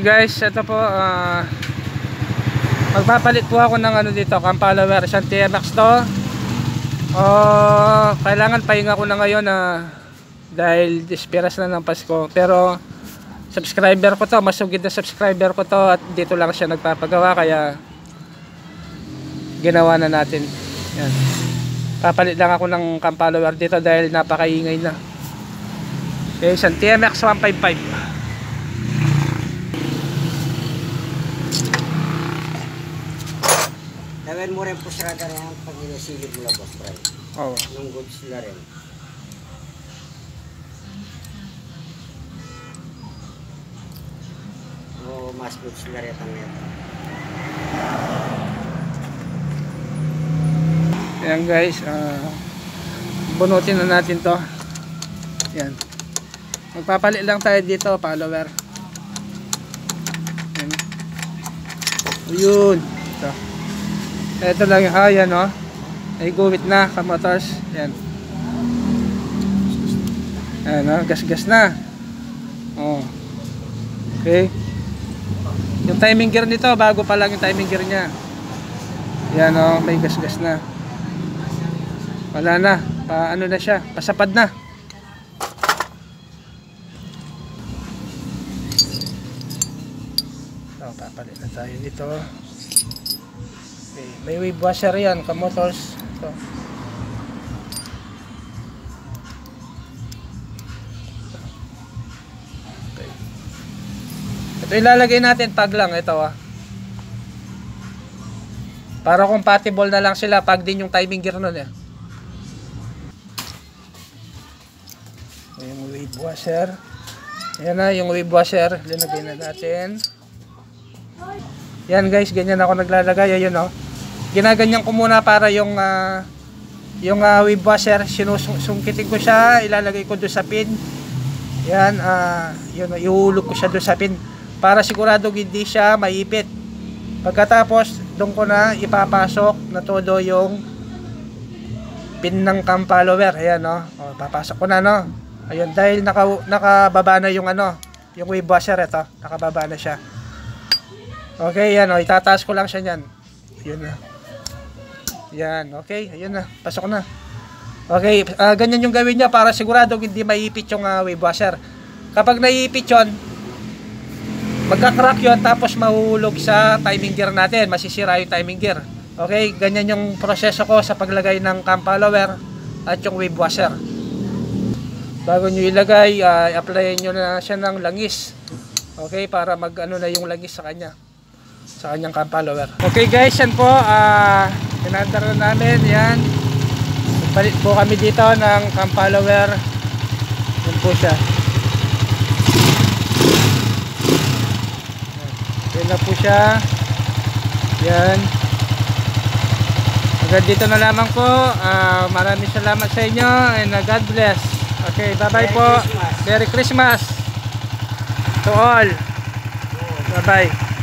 Guys, ito po magpapalit po ako ng ano dito, cam follower, isang TMX to. Kailangan pahinga ko na ngayon dahil disperas na ng Pasko. Pero subscriber ko to, masugid na subscriber ko to, at dito lang siya nagpapagawa, kaya ginawa na natin. Yan. Papalit lang ako ng cam follower dito dahil napakaingay na. Okay, isang TMX 155. Gawin mo rin po siya rin pag nilasilip mo lang, boss, bro. Oo. Nung goods na rin. O mas goods na rin ang neto. Ayan guys, bunutin na natin to. Yan. Magpapalit lang tayo dito, follower. Yan. Yun. Ito lang yung ayan, no? Ay guwit na, kamotors. Yan. Ayan, no? Gas-gas na. Oh. Okay. Yung timing gear nito, bago pa lang yung timing gear niya. Yan, no? May gas-gas na. Wala na. Ano na siya? Pasapad na. So, papalit na tayo dito. Okay. May wave washer yan, kamotors. So. Okay. Ito ilalagay natin pag lang, ito para compatible na lang sila pag din yung timing gear nun eh. Yung wave washer. Ayan na yung wave washer, linagay na natin. Yan guys, ganyan ako naglalagay. Ayun o. Ginaganyan ko muna para yung wave washer, sinusungkitin ko siya, ilalagay ko doon sa pin. Yan, yun, ihulog ko siya doon sa pin para sigurado hindi siya maipit. Pagkatapos, doon ko na ipapasok na todo yung pin ng cam follower. Ayan o. Papasok ko na, no. Ayun, dahil nakababa na yung yung wave washer, ito. Nakababa na siya. Okay, yan o. Itataas ko lang siya niyan. Yun na. Yan, okay. Ayun na. Pasok na. Okay, ganyan yung gawin niya para sigurado hindi maiipit yung wave washer. Kapag naiipit yun, magka-crack yun, tapos mahuhulog sa timing gear natin. Masisira yung timing gear. Okay, ganyan yung proseso ko sa paglagay ng cam follower at yung wave washer. Bago nyo ilagay, applyin nyo na siya ng langis. Okay, para mag-ano na yung langis sa kanya. Sa kanyang cam follower. Okay guys, yan po, pinandar na namin, yan. Palit po kami dito ng cam follower. Yan po siya. Yan na po siya. Yan. Hanggang dito na lamang po. Maraming salamat sa inyo and God bless. Okay, bye-bye po. Merry Christmas to all. Bye-bye.